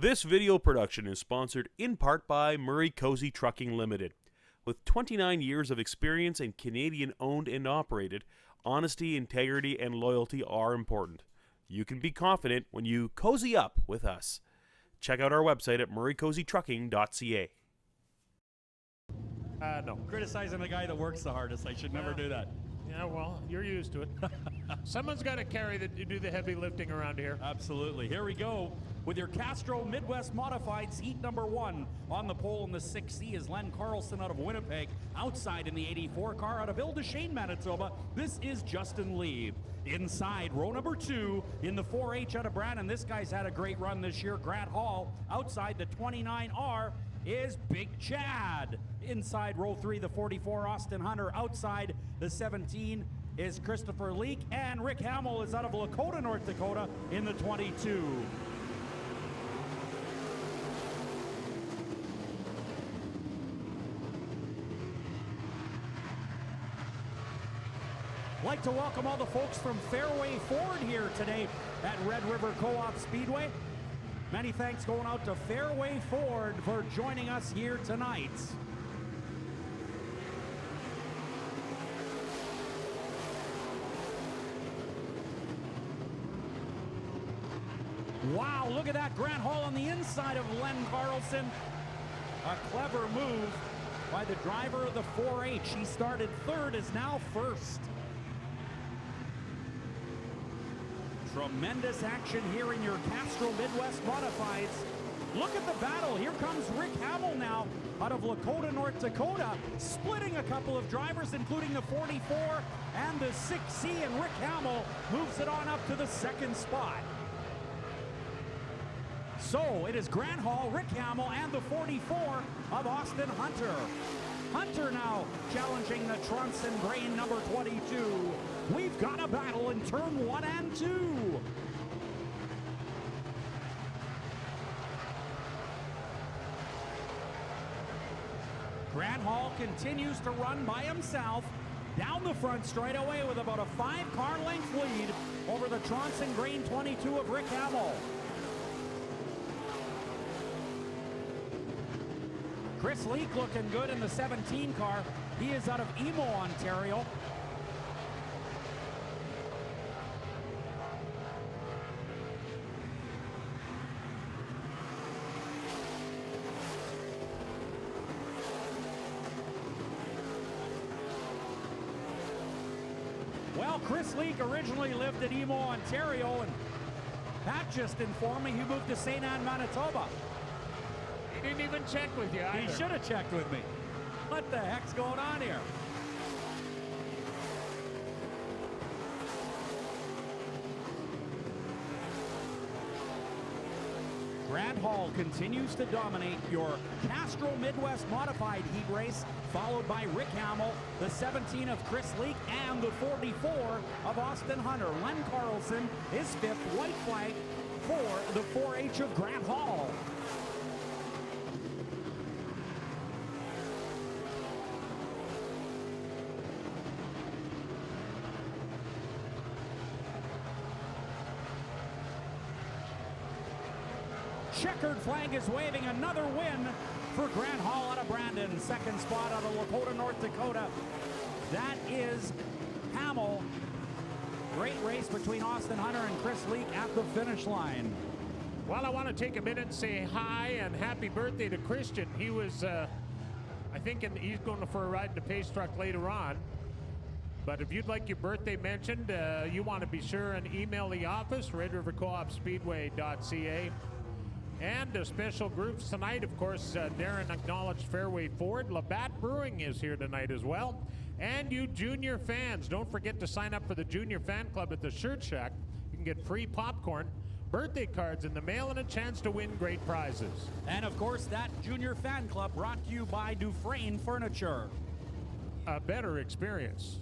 This video production is sponsored in part by Murray Cozy Trucking Limited. With 29 years of experience and Canadian owned and operated, honesty, integrity, and loyalty are important. You can be confident when you cozy up with us. Check out our website at murraycozytrucking.ca. No. Criticizing the guy that works the hardest. I should never do that. Yeah, well, you're used to it. Someone's got to do the heavy lifting around here. Absolutely. Here we go with your Castro Midwest Modifieds, heat number 1. On the pole in the 6C is Len Carlson out of Winnipeg. Outside in the 84 car out of Ildeshane, Manitoba, this is Justin Lee. Inside, row number 2 in the 4H out of Brandon. This guy's had a great run this year, Grant Hall. Outside the 29R is Big Chad. Inside row 3, the 44, Austin Hunter. Outside the 17 is Christopher Leake, and Rick Hamill is out of Lakota, North Dakota in the 22. I'd like to welcome all the folks from Fairway Ford here today at Red River Co-op Speedway. Many thanks going out to Fairway Ford for joining us here tonight. Wow, look at that. Grant Hall on the inside of Len Carlson. A clever move by the driver of the 4H. He started third, is now first. Tremendous action here in your Castro Midwest Modifieds. Look at the battle. Here comes Rick Hamill now out of Lakota, North Dakota, splitting a couple of drivers, including the 44 and the 6C, and Rick Hamill moves it on up to the second spot. So it is Grant Hall, Rick Hamill, and the 44 of Austin Hunter. Hunter now challenging the Trunks and Grain number 22. We've got a battle in turn 1 and 2. Grant Hall continues to run by himself down the front straightaway with about a 5-car length lead over the Trunks and Grain 22 of Rick Hamill. Chris Leake looking good in the 17 car. He is out of Emo, Ontario. Well, Chris Leake originally lived at Emo, Ontario, and Pat just informed me he moved to St. Anne, Manitoba. He didn't even check with you either. He should have checked with me. What the heck's going on here? Grant Hall continues to dominate your Castro Midwest Modified heat race, followed by Rick Hamill, the 17 of Chris Leake, and the 44 of Austin Hunter. Len Carlson is 5th, white flag for the 4H of Grant Hall. Checkered flag is waving, another win for Grant Hall out of Brandon. Second spot out of Lakota, North Dakota. That is Hamill. Great race between Austin Hunter and Chris Leake at the finish line. Well, I want to take a minute and say hi and happy birthday to Christian. He was, I think he's going for a ride in the pace truck later on. But if you'd like your birthday mentioned, you want to be sure and email the office, Red River Co-op Speedway.ca. And special groups tonight, of course, Darren acknowledged Fairway Ford. Labatt Brewing is here tonight as well. And you junior fans, don't forget to sign up for the Junior Fan Club at the Shirt Shack. You can get free popcorn, birthday cards in the mail, and a chance to win great prizes. And of course, that Junior Fan Club brought to you by Dufresne Furniture. A better experience.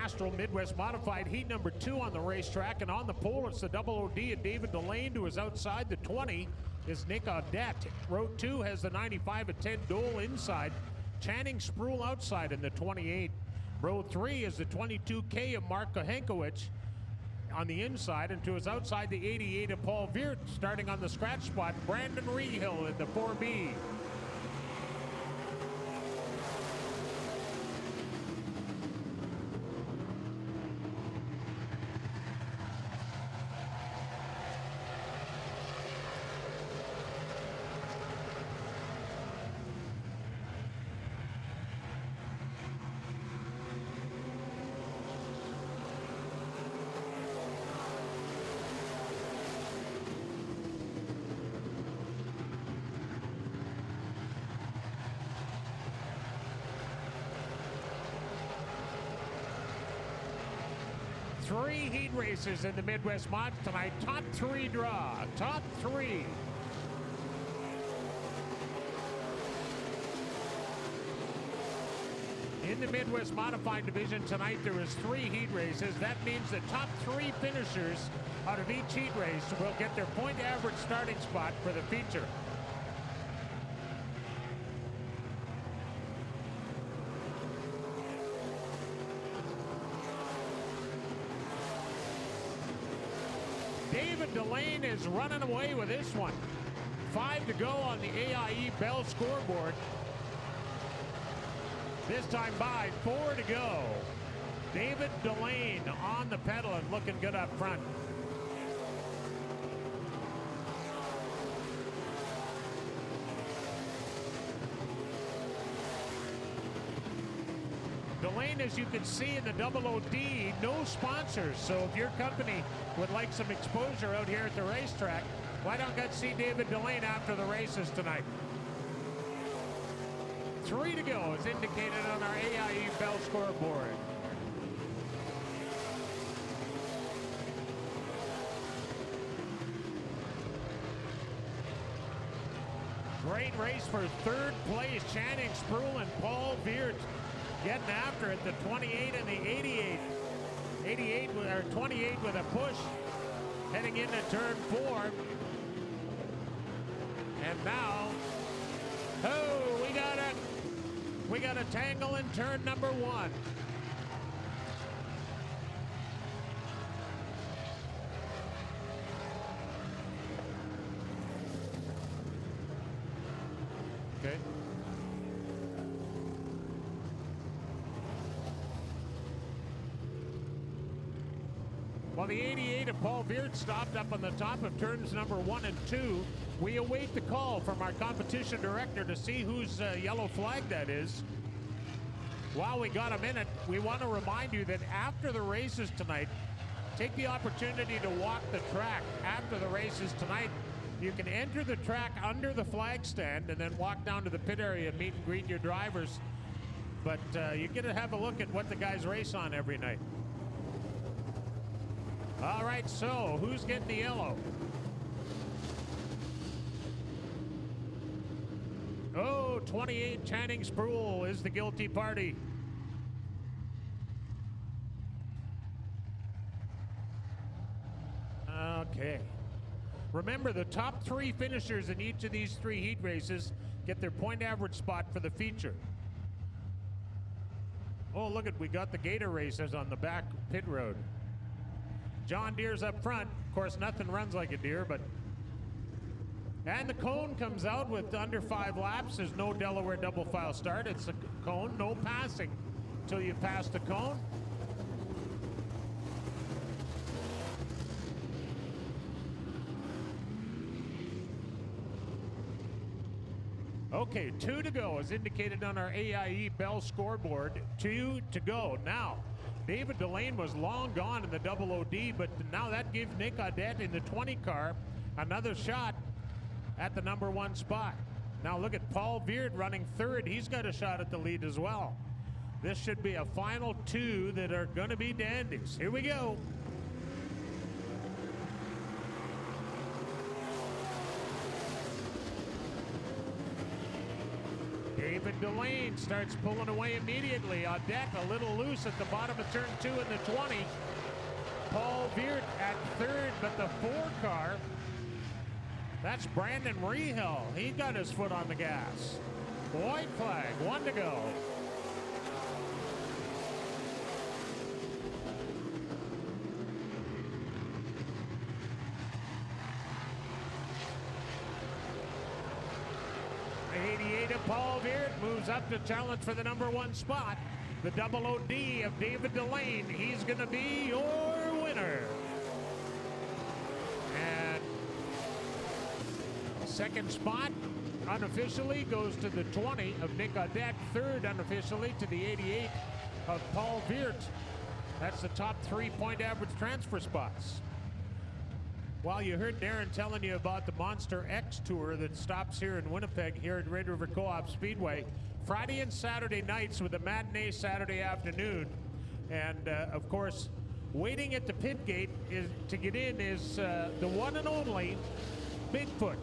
Castrol Midwest Modified Heat number 2 on the racetrack, and on the pole it's the double OD and David Delane, who is outside. The 20 is Nick Audette. Row 2 has the 95 of Ted Dole inside, Channing Spruill outside in the 28. Row 3 is the 22K of Mark Kohenkowicz on the inside, and to his outside the 88 of Paul Viert. Starting on the scratch spot, Brandon Rehill in the 4B. Three heat races in the Midwest Mod tonight. Top 3 draw. Top 3. In the Midwest Modified Division tonight, there is 3 heat races. That means the top 3 finishers out of each heat race will get their point average starting spot for the feature. David Delane is running away with this one. 5 to go on the AIE Bell scoreboard. This time by 4 to go. David Delane on the pedal and looking good up front. Delane, as you can see in the double OD, no sponsors. So if your company would like some exposure out here at the racetrack, why don't you see David Delane after the races tonight? 3 to go is indicated on our AIE Bell scoreboard. Great race for third place. Channing Spruill and Paul Viert getting after it. The 28 and the 88. 88 or 28 with a push heading into turn 4. And now, oh, we got a tangle in turn number 1. Okay. While the 88 of Paul Viert stopped up on the top of turns number 1 and 2, we await the call from our competition director to see whose yellow flag that is. While we got a minute, we want to remind you that after the races tonight, take the opportunity to walk the track. After the races tonight, you can enter the track under the flag stand and then walk down to the pit area and meet and greet your drivers. But you get to have a look at what the guys race on every night. All right, so who's getting the yellow? Oh, 28 Channing Spruill is the guilty party. Okay. Remember, the top 3 finishers in each of these 3 heat races get their point average spot for the feature. Oh, look at, we got the Gator racers on the back pit road. John Deere's up front. Of course, nothing runs like a Deere, but... And the cone comes out with under 5 laps. There's no Delaware double file start. It's a cone, no passing until you pass the cone. Okay, 2 to go is indicated on our AIE Bell scoreboard. 2 to go. Now, David Delane was long gone in the double OD, but now that gives Nick Audette in the 20 car another shot at the number 1 spot. Now look at Paul Viert running 3rd. He's got a shot at the lead as well. This should be a final 2 that are going to be dandies. Here we go. David Delane starts pulling away immediately. Audette a little loose at the bottom of turn 2 in the 20. Paul Veert at third, but the 4 car, that's Brandon Rehel. He got his foot on the gas. White flag, 1 to go. Paul Veert moves up to challenge for the number 1 spot. The double OD of David Delane. He's going to be your winner. And second spot unofficially goes to the 20 of Nick Audette. Third unofficially to the 88 of Paul Veert. That's the top 3 point average transfer spots. Well, you heard Darren telling you about the Monster X Tour that stops here in Winnipeg, here at Red River Co-op Speedway. Friday and Saturday nights with a matinee Saturday afternoon. And, of course, waiting at the pit gate to get in is the one and only Bigfoot.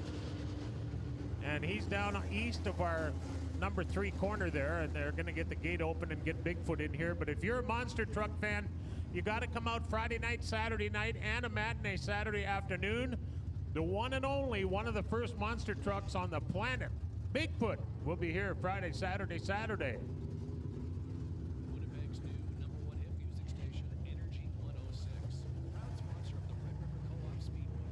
And he's down east of our number 3 corner there, and they're going to get the gate open and get Bigfoot in here. But if you're a monster truck fan, you got to come out Friday night, Saturday night, and a matinee Saturday afternoon. The one and only, one of the first monster trucks on the planet, Bigfoot, will be here Friday, Saturday, Saturday. Winnipeg's new #1 hit music station, Energy 106. Proud sponsor of the Red River Co-op Speedway.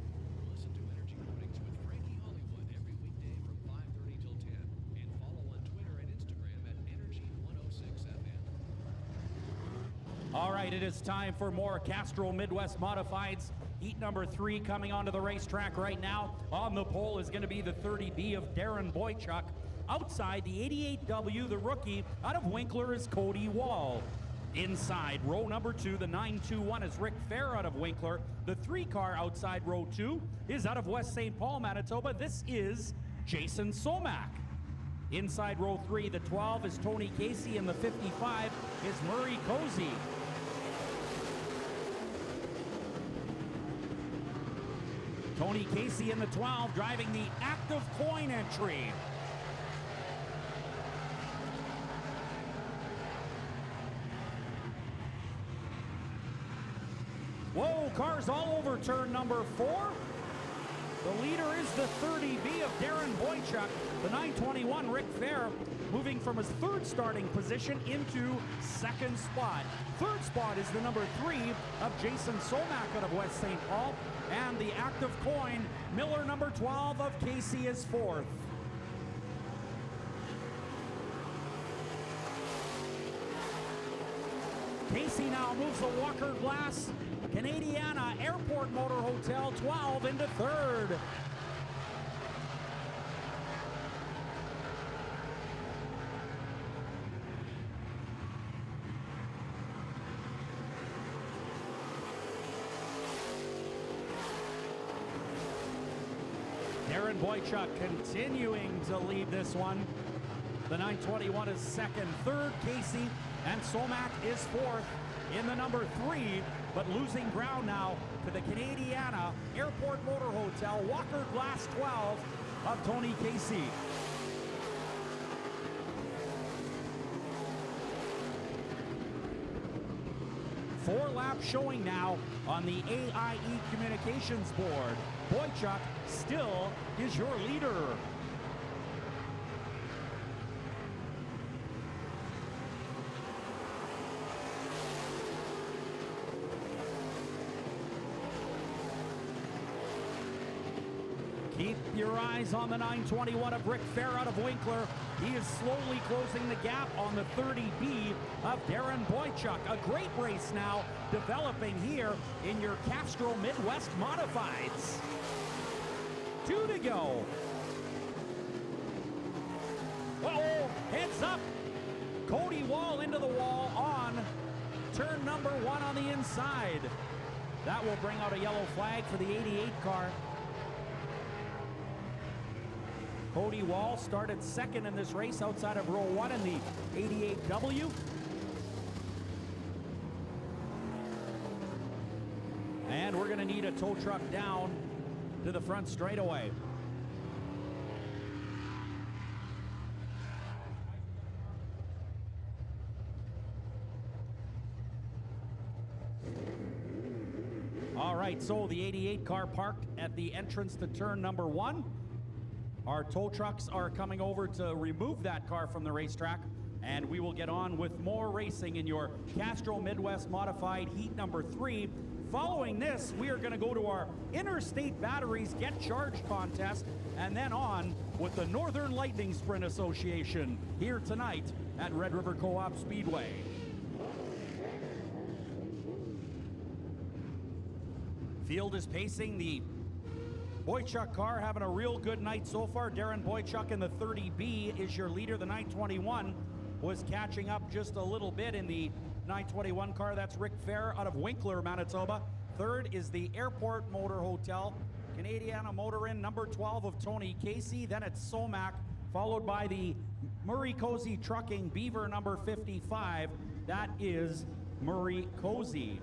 Listen to Energy Mornings with Frankie Hollywood every weekday from 5:30 till 10. And follow on Twitter and Instagram at Energy 106 FM. All right, it is time for more Castrol Midwest Modifieds. Heat number 3 coming onto the racetrack right now. On the pole is going to be the 30B of Darren Boychuk. Outside, the 88W, the rookie, out of Winkler, is Cody Wall. Inside, row number 2, the 921 is Rick Fair out of Winkler. The 3 car outside row 2 is out of West St. Paul, Manitoba. This is Jason Somack. Inside row 3, the 12 is Tony Casey, and the 55 is Murray Cozy. Tony Casey in the 12 driving the active coin entry. Whoa, cars all over turn number 4. The leader is the 30B of Darren Boychuk. The 921 Rick Fair moving from his 3rd starting position into 2nd spot. 3rd spot is the number 3 of Jason Somack out of West St. Paul. And the active coin, Miller number 12 of Casey, is 4th. Casey now moves the Walker Glass Canadiana Airport Motor Hotel 12 into 3rd. Darren Boychuk continuing to lead this one. The 921 is 2nd, 3rd Casey, and Somack is 4th in the number 3, but losing ground now to the Canadiana Airport Motor Hotel Walker Glass 12 of Tony Casey. Four laps showing now on the AIE Communications board. Boychuk still is your leader. Keep your eyes on the 921 of Rick Fair out of Winkler. He is slowly closing the gap on the 30B of Darren Boychuk. A great race now developing here in your Castrol Midwest Modifieds. 2 to go. Uh-oh, heads up. Cody Wall into the wall on turn number 1 on the inside. That will bring out a yellow flag for the 88 car. Cody Wall started 2nd in this race outside of row 1 in the 88W. And we're going to need a tow truck down to the front straightaway. right, so the 88 car parked at the entrance to turn number 1. Our tow trucks are coming over to remove that car from the racetrack, and we will get on with more racing in your Castro Midwest Modified Heat number 3. Following this, we are going to go to our Interstate Batteries Get Charged contest, and then on with the Northern Lightning Sprint Association here tonight at Red River Co-op Speedway. Field is pacing. The Boychuk car having a real good night so far. Darren Boychuk in the 30B is your leader. The 921 was catching up just a little bit in the 921 car. That's Rick Fair out of Winkler, Manitoba. Third is the Airport Motor Hotel. Canadiana Motor Inn, number 12 of Tony Casey. Then it's Somac, followed by the Murray Cozy Trucking Beaver, number 55. That is Murray Cozy.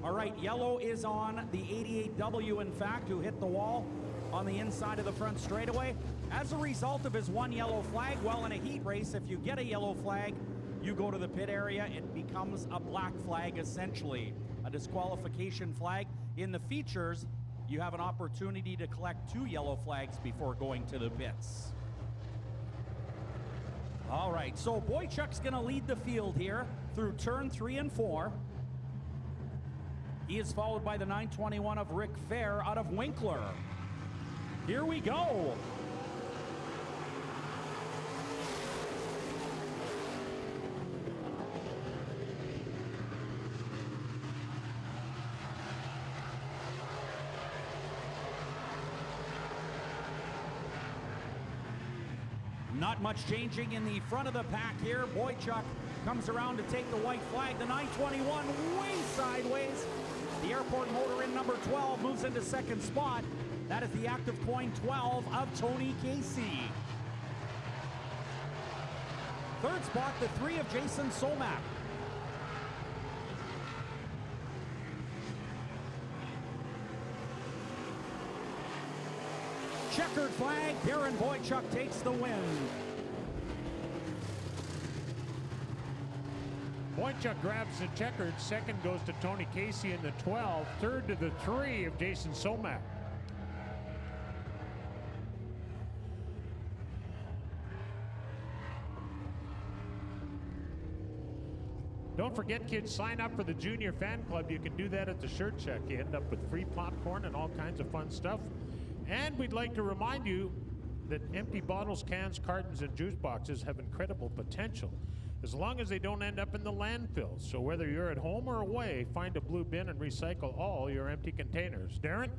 All right, yellow is on the 88W, in fact, who hit the wall on the inside of the front straightaway. As a result of his one yellow flag, well, in a heat race, if you get a yellow flag, you go to the pit area. It becomes a black flag, essentially, a disqualification flag. In the features, you have an opportunity to collect 2 yellow flags before going to the pits. All right, so Boychuk's going to lead the field here through turn 3 and 4. He is followed by the 921 of Rick Fair out of Winkler. Here we go. Not much changing in the front of the pack here. Boychuk comes around to take the white flag. The 921 way sideways. The Airport Motor Inn number 12 moves into second spot. That is the active coin 12 of Tony Casey. Third spot, the 3 of Jason Somac. Checkered flag, Darren Boychuk takes the win. Boychuk grabs the checkered. Second goes to Tony Casey in the 12. Third to the 3 of Jason Somac. Don't forget, kids, sign up for the Junior Fan Club. You can do that at the Shirt Check. You end up with free popcorn and all kinds of fun stuff. And we'd like to remind you that empty bottles, cans, cartons, and juice boxes have incredible potential, as long as they don't end up in the landfill. So whether you're at home or away, find a blue bin and recycle all your empty containers. Darren?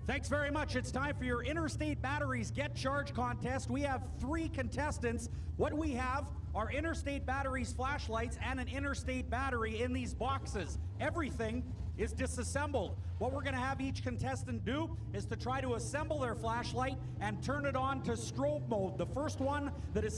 Thanks very much. It's time for your Interstate Batteries Get Charged contest. We have 3 contestants. What we have are Interstate Batteries flashlights and an Interstate battery in these boxes. Everything is disassembled. What we're gonna have each contestant do is to try to assemble their flashlight and turn it on to strobe mode. The first one that is